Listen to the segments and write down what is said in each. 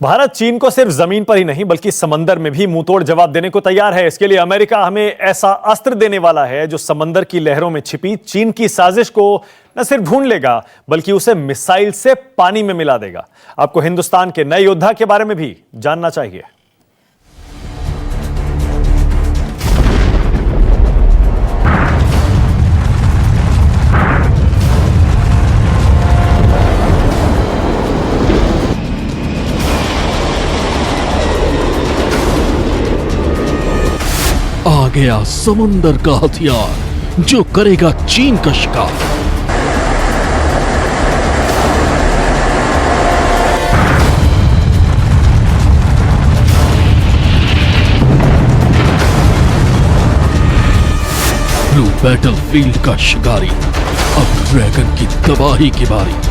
भारत चीन को सिर्फ जमीन पर ही नहीं बल्कि समंदर में भी मुंहतोड़ जवाब देने को तैयार है। इसके लिए अमेरिका हमें ऐसा अस्त्र देने वाला है जो समंदर की लहरों में छिपी चीन की साजिश को न सिर्फ ढूंढ लेगा बल्कि उसे मिसाइल से पानी में मिला देगा। आपको हिंदुस्तान के नए योद्धा के बारे में भी जानना चाहिए। आ गया समुंदर का हथियार जो करेगा चीन का शिकार। ब्लू बैटलफील्ड का शिकारी, अब ड्रैगन की तबाही की बारी।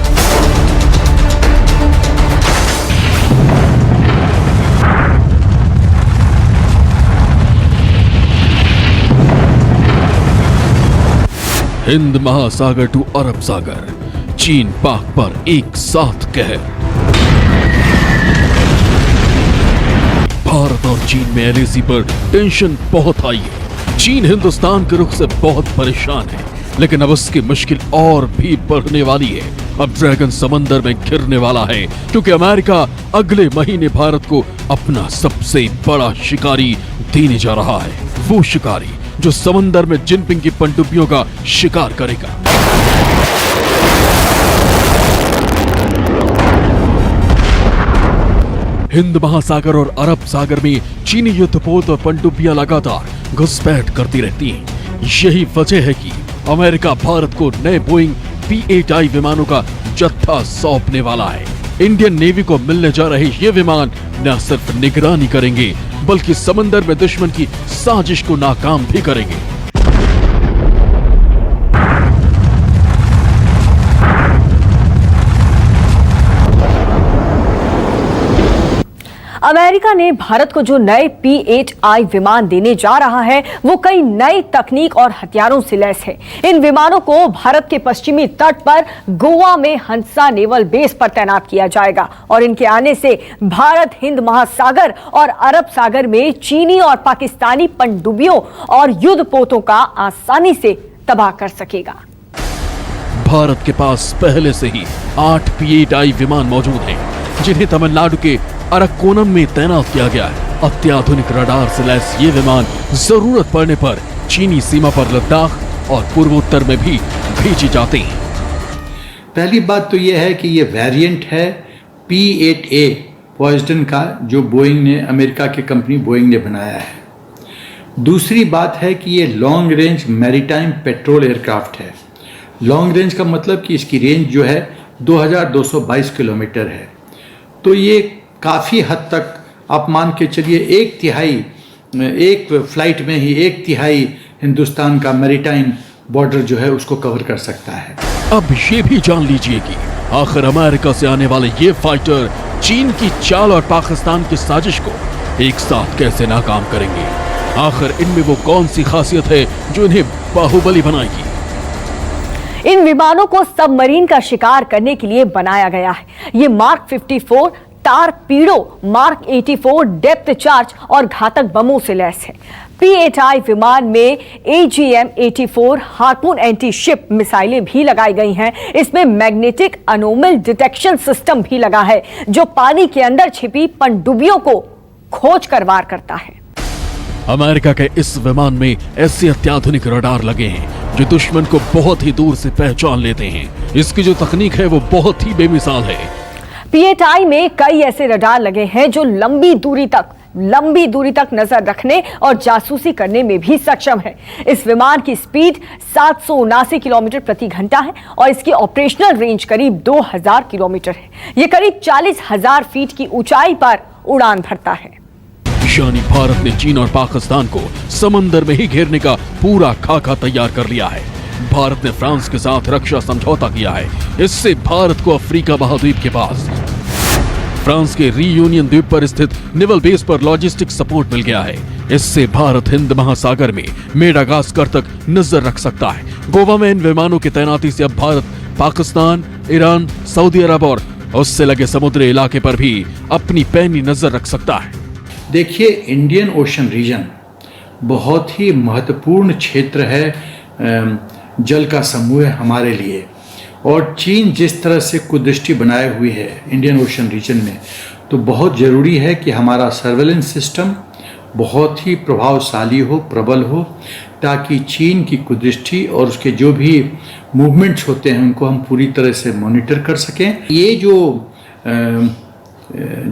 हिंद महासागर टू अरब सागर, चीन पाक पर एक साथ कहर। भारत और चीन में एलएसी पर टेंशन बहुत आई है। चीन हिंदुस्तान के रुख से बहुत परेशान है, लेकिन अब उसकी मुश्किल और भी बढ़ने वाली है। अब ड्रैगन समंदर में घिरने वाला है क्योंकि अमेरिका अगले महीने भारत को अपना सबसे बड़ा शिकारी देने जा रहा है। वो शिकारी जो समंदर में जिनपिंग की पनडुब्बियों का शिकार करेगा। हिंद महासागर और अरब सागर में चीनी युद्धपोत और पनडुब्बियां लगातार घुसपैठ करती रहती हैं। यही वजह है कि अमेरिका भारत को नए बोइंग P-8I विमानों का जत्था सौंपने वाला है। इंडियन नेवी को मिलने जा रहे ये विमान न सिर्फ निगरानी करेंगे बल्कि समंदर में दुश्मन की साजिश को नाकाम भी करेंगे। अमेरिका ने भारत को जो नए P-8I विमान देने जा रहा है वो कई नई तकनीक और हथियारों से लैस है। इन विमानों को भारत के पश्चिमी तट पर गोवा में हंसा नेवल बेस पर तैनात किया जाएगा और इनके आने से भारत हिंद महासागर और अरब सागर में चीनी और पाकिस्तानी पनडुब्बियों और युद्धपोतों का आसानी से तबाह कर सकेगा। भारत के पास पहले से ही 8 P-8I विमान मौजूद हैं, जिन्हें तमिलनाडु के अरक्कोनम में तैनात किया गया है। अत्याधुनिक रडार से लैस ये विमान जरूरत पड़ने पर चीनी सीमा पर लद्दाख और पूर्वोत्तर में भी भेजे जाते हैं। पहली बात तो यह है कि ये वेरिएंट है P-8A पॉइजन का, जो बोइंग ने, अमेरिका की कंपनी बोइंग ने बनाया है। दूसरी बात है कि ये long range maritime petrol aircraft है। लॉन्ग रेंज का मतलब कि इसकी रेंज जो है 2222 किलोमीटर है। तो ये काफ़ी हद तक आप मान के चलिए एक फ्लाइट में ही 1/3 हिंदुस्तान का मैरीटाइम बॉर्डर जो है उसको कवर कर सकता है। अब ये भी जान लीजिए कि आखिर अमेरिका से आने वाले ये फाइटर चीन की चाल और पाकिस्तान की साजिश को एक साथ कैसे नाकाम करेंगे। आखिर इनमें वो कौन सी खासियत है जो इन्हें बाहुबली बनाएगी। इन विमानों को सबमरीन का शिकार करने के लिए बनाया गया है। ये mark 54 torpedo, mark 84 depth charge और घातक बमों से लैस है। P-8I विमान में AGM-84 हार्पून एंटी शिप मिसाइलें भी लगाई गई हैं। इसमें मैग्नेटिक अनोमल डिटेक्शन सिस्टम भी लगा है जो पानी के अंदर छिपी पनडुब्बियों को खोज कर वार करता है। अमेरिका के इस विमान में ऐसे अत्याधुनिक रडार लगे हैं जो दुश्मन को बहुत ही दूर से पहचान लेते हैं। इसकी जो तकनीक है वो बहुत ही बेमिसाल है। P-8I में कई ऐसे रडार लगे हैं जो लंबी दूरी तक नजर रखने और जासूसी करने में भी सक्षम है। इस विमान की स्पीड 779 किलोमीटर प्रति घंटा है और इसकी ऑपरेशनल रेंज करीब 2000 किलोमीटर है। यह करीब 40,000 फीट की ऊंचाई पर उड़ान भरता है। यानी भारत ने चीन और पाकिस्तान को समंदर में ही घेरने का पूरा खाका तैयार कर लिया है। भारत ने फ्रांस के साथ रक्षा समझौता किया है। इससे भारत को अफ्रीका महाद्वीप के पास फ्रांस के रीयूनियन द्वीप पर स्थित नेवल बेस पर लॉजिस्टिक सपोर्ट मिल गया है। इससे भारत हिंद महासागर में मेडागास्कर तक नजर रख सकता है। गोवा में इन विमानों की तैनाती से अब भारत पाकिस्तान, ईरान, सऊदी अरब और उससे लगे समुद्री इलाके पर भी अपनी पैनी नजर रख सकता है। देखिए, इंडियन ओशन रीजन बहुत ही महत्वपूर्ण क्षेत्र है, जल का समूह है हमारे लिए। और चीन जिस तरह से कुदृष्टि बनाए हुई है इंडियन ओशन रीजन में, तो बहुत ज़रूरी है कि हमारा सर्वेलेंस सिस्टम बहुत ही प्रभावशाली हो, प्रबल हो, ताकि चीन की कुदृष्टि और उसके जो भी मूवमेंट्स होते हैं उनको हम पूरी तरह से मॉनिटर कर सकें। ये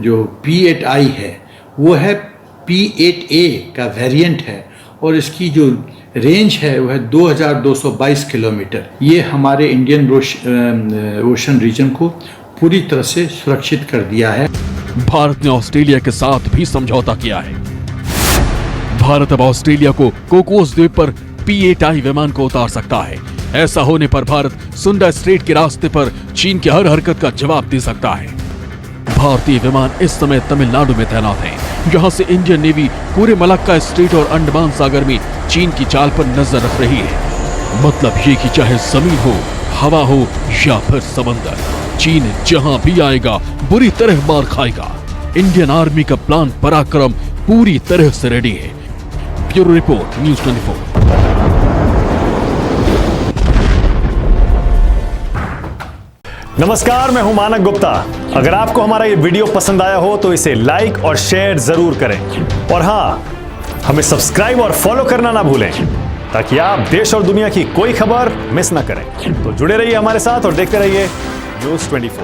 जो P8I है वो है P8A का वेरिएंट है और इसकी जो रेंज है वो है 2222 किलोमीटर। ये हमारे इंडियन ओशन रीजन को पूरी तरह से सुरक्षित कर दिया है। भारत ने ऑस्ट्रेलिया के साथ भी समझौता किया है। भारत अब ऑस्ट्रेलिया को कोकोस द्वीप पर P8I विमान को उतार सकता है। ऐसा होने पर भारत सुंडा स्ट्रेट के रास्ते पर चीन की हर हरकत का जवाब दे सकता है। भारतीय विमान इस समय तमिलनाडु में तैनात हैं, जहां से इंडियन नेवी पूरे मलक्का स्ट्रेट और अंडमान सागर में चीन की चाल पर नजर रख रही है। मतलब ये कि चाहे जमीन हो, हवा हो या फिर समंदर, चीन जहां भी आएगा बुरी तरह मार खाएगा। इंडियन आर्मी का प्लान पराक्रम पूरी तरह से रेडी है। Bureau report, news 24। नमस्कार, मैं हूं मानक गुप्ता। अगर आपको हमारा ये वीडियो पसंद आया हो तो इसे लाइक और शेयर जरूर करें, और हां, हमें सब्सक्राइब और फॉलो करना ना भूलें, ताकि आप देश और दुनिया की कोई खबर मिस ना करें। तो जुड़े रहिए हमारे साथ और देखते रहिए न्यूज़ 24।